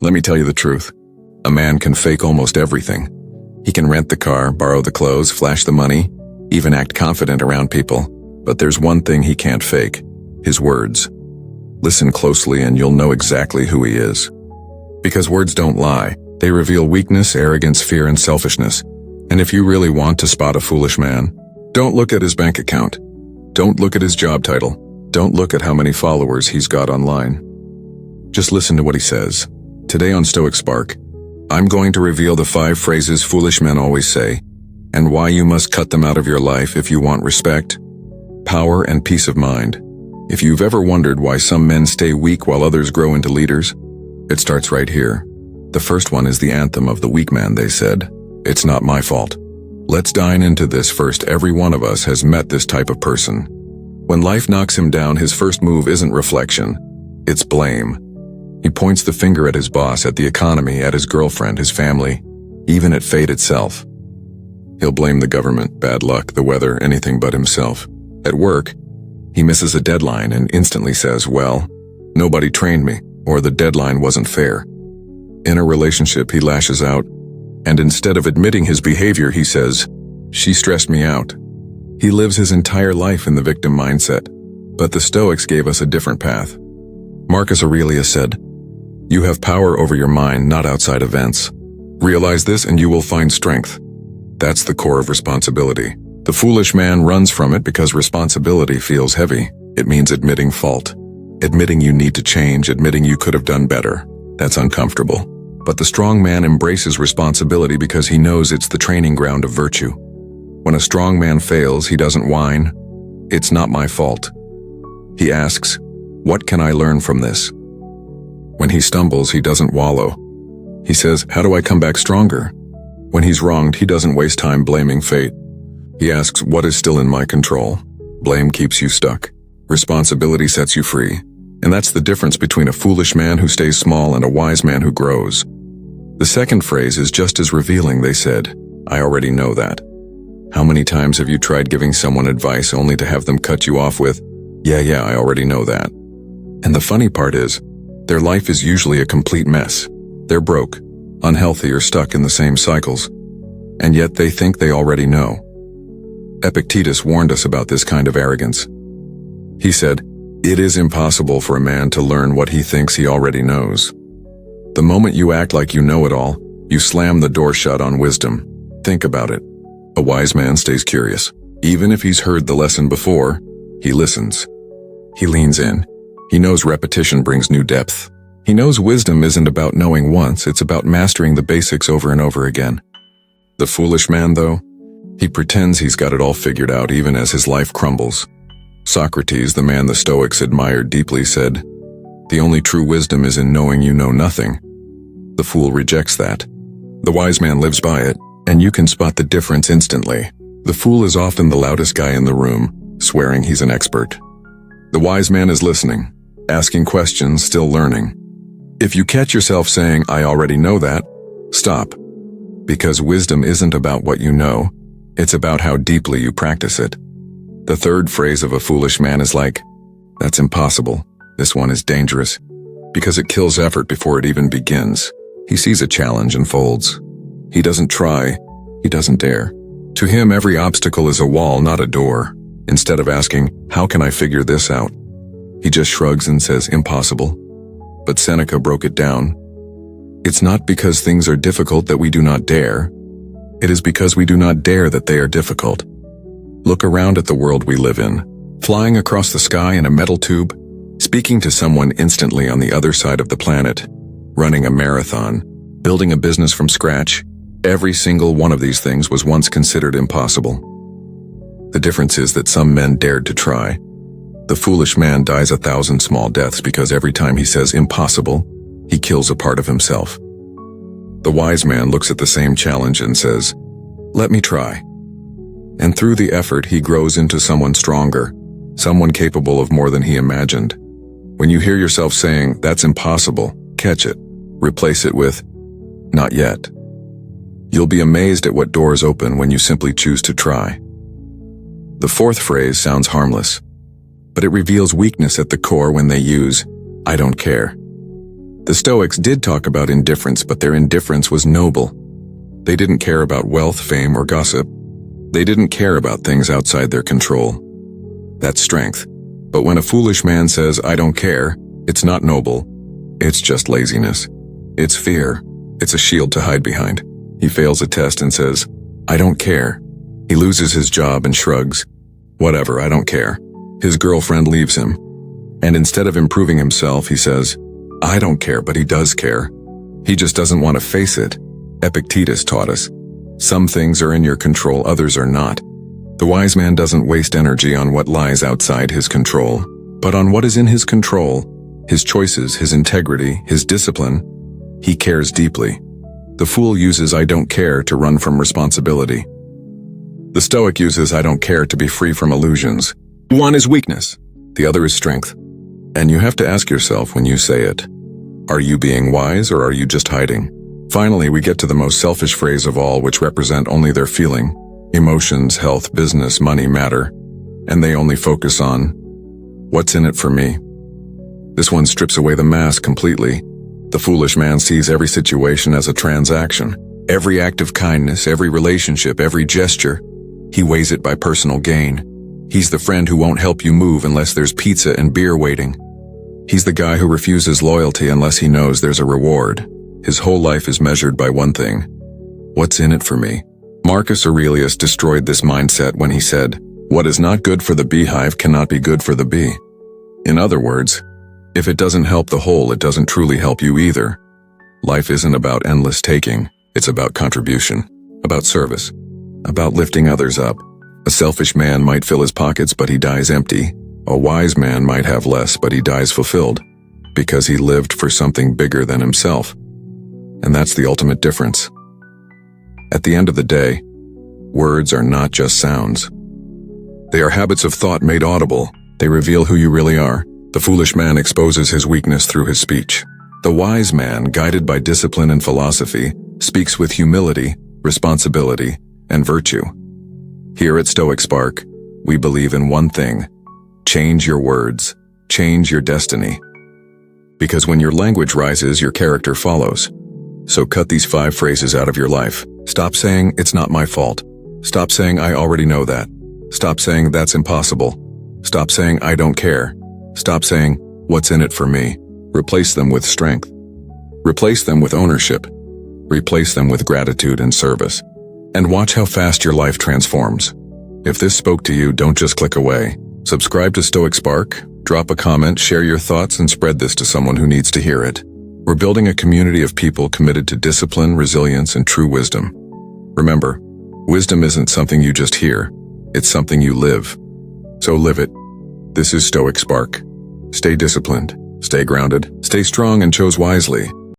Let me tell you the truth. A man can fake almost everything. He can rent the car, borrow the clothes, flash the money, even act confident around people. But there's one thing he can't fake: his words. Listen closely and you'll know exactly who he is. Because words don't lie. They reveal weakness, arrogance, fear, and selfishness. And if you really want to spot a foolish man, don't look at his bank account. Don't look at his job title. Don't look at how many followers he's got online. Just listen to what he says. Today on Stoic Spark, I'm going to reveal the 5 phrases foolish men always say, and why you must cut them out of your life if you want respect, power, and peace of mind. If you've ever wondered why some men stay weak while others grow into leaders, it starts right here. The first one is the anthem of the weak man, they said. It's not my fault. Let's dive into this first. Every one of us has met this type of person. When life knocks him down, his first move isn't reflection, it's blame. He points the finger at his boss, at the economy, at his girlfriend, his family, even at fate itself. He'll blame the government, bad luck, the weather, anything but himself. At work, he misses a deadline and instantly says, well, nobody trained me, or the deadline wasn't fair. In a relationship, he lashes out, and instead of admitting his behavior, he says, she stressed me out. He lives his entire life in the victim mindset, but the Stoics gave us a different path. Marcus Aurelius said, you have power over your mind, not outside events. Realize this and you will find strength. That's the core of responsibility. The foolish man runs from it because responsibility feels heavy. It means admitting fault, admitting you need to change, admitting you could have done better. That's uncomfortable. But the strong man embraces responsibility because he knows it's the training ground of virtue. When a strong man fails, he doesn't whine, it's not my fault. He asks, what can I learn from this? When he stumbles, he doesn't wallow. He says, how do I come back stronger? When he's wronged, he doesn't waste time blaming fate. He asks, what is still in my control? Blame keeps you stuck. Responsibility sets you free. And that's the difference between a foolish man who stays small and a wise man who grows. The second phrase is just as revealing, they said, I already know that. How many times have you tried giving someone advice only to have them cut you off with, yeah, I already know that. And the funny part is, their life is usually a complete mess. They're broke, unhealthy, or stuck in the same cycles. And yet they think they already know. Epictetus warned us about this kind of arrogance. He said, it is impossible for a man to learn what he thinks he already knows. The moment you act like you know it all, you slam the door shut on wisdom. Think about it. A wise man stays curious. Even if he's heard the lesson before, he listens. He leans in. He knows repetition brings new depth. He knows wisdom isn't about knowing once, it's about mastering the basics over and over again. The foolish man, though, he pretends he's got it all figured out even as his life crumbles. Socrates, the man the Stoics admired deeply, said, the only true wisdom is in knowing you know nothing. The fool rejects that. The wise man lives by it, and you can spot the difference instantly. The fool is often the loudest guy in the room, swearing he's an expert. The wise man is listening, asking questions, still learning. If you catch yourself saying, I already know that, stop. Because wisdom isn't about what you know, it's about how deeply you practice it. The third phrase of a foolish man is like, that's impossible. This one is dangerous. Because it kills effort before it even begins. He sees a challenge and folds. He doesn't try. He doesn't dare. To him, every obstacle is a wall, not a door. Instead of asking, how can I figure this out? He just shrugs and says, impossible. But Seneca broke it down. It's not because things are difficult that we do not dare. It is because we do not dare that they are difficult. Look around at the world we live in. Flying across the sky in a metal tube, speaking to someone instantly on the other side of the planet, running a marathon, building a business from scratch. Every single one of these things was once considered impossible. The difference is that some men dared to try. The foolish man dies 1,000 small deaths because every time he says impossible, he kills a part of himself. The wise man looks at the same challenge and says, let me try. And through the effort, he grows into someone stronger, someone capable of more than he imagined. When you hear yourself saying, that's impossible, catch it. Replace it with, not yet. You'll be amazed at what doors open when you simply choose to try. The fourth phrase sounds harmless, but it reveals weakness at the core when they use, I don't care. The The Stoics did talk about indifference, but their indifference was noble. They didn't care about wealth, fame, or gossip. They didn't care about things outside their control. That's strength. But when a foolish man says, "I don't care," it's not noble. It's just laziness. It's fear. It's a shield to hide behind. He fails a test and says, "I don't care." He loses his job and shrugs. "Whatever, I don't care." His girlfriend leaves him. And instead of improving himself, he says, "I don't care," but he does care. He just doesn't want to face it. Epictetus taught us, some things are in your control, others are not. The wise man doesn't waste energy on what lies outside his control, but on what is in his control, his choices, his integrity, his discipline. He cares deeply. The fool uses "I don't care" to run from responsibility. The Stoic uses "I don't care" to be free from illusions. One is weakness, the other is strength. And you have to ask yourself when you say it, are you being wise or are you just hiding? Finally, we get to the most selfish phrase of all, which represent only their feeling. Emotions, health, business, money matter, and they only focus on, what's in it for me? This one strips away the mask completely. The foolish man sees every situation as a transaction. Every act of kindness, every relationship, every gesture, he weighs it by personal gain. He's the friend who won't help you move unless there's pizza and beer waiting. He's the guy who refuses loyalty unless he knows there's a reward. His whole life is measured by one thing. What's in it for me? Marcus Aurelius destroyed this mindset when he said, "What is not good for the beehive cannot be good for the bee." In other words, if it doesn't help the whole, it doesn't truly help you either. Life isn't about endless taking, it's about contribution, about service, about lifting others up. A selfish man might fill his pockets, but he dies empty. A wise man might have less, but he dies fulfilled, because he lived for something bigger than himself. And that's the ultimate difference. At the end of the day, words are not just sounds. They are habits of thought made audible. They reveal who you really are. The foolish man exposes his weakness through his speech. The wise man, guided by discipline and philosophy, speaks with humility, responsibility, and virtue. Here at Stoic Spark, we believe in one thing: change your words, change your destiny. Because when your language rises, your character follows. So cut these 5 phrases out of your life. Stop saying, "It's not my fault." Stop saying, "I already know that." Stop saying, "That's impossible." Stop saying, "I don't care." Stop saying, "What's in it for me?" Replace them with strength. Replace them with ownership. Replace them with gratitude and service. And watch how fast your life transforms. If this spoke to you, don't just click away. Subscribe to Stoic Spark, drop a comment, share your thoughts, and spread this to someone who needs to hear it. We're building a community of people committed to discipline, resilience, and true wisdom. Remember, wisdom isn't something you just hear, it's something you live. So live it. This is Stoic Spark. Stay disciplined, stay grounded, stay strong, and choose wisely.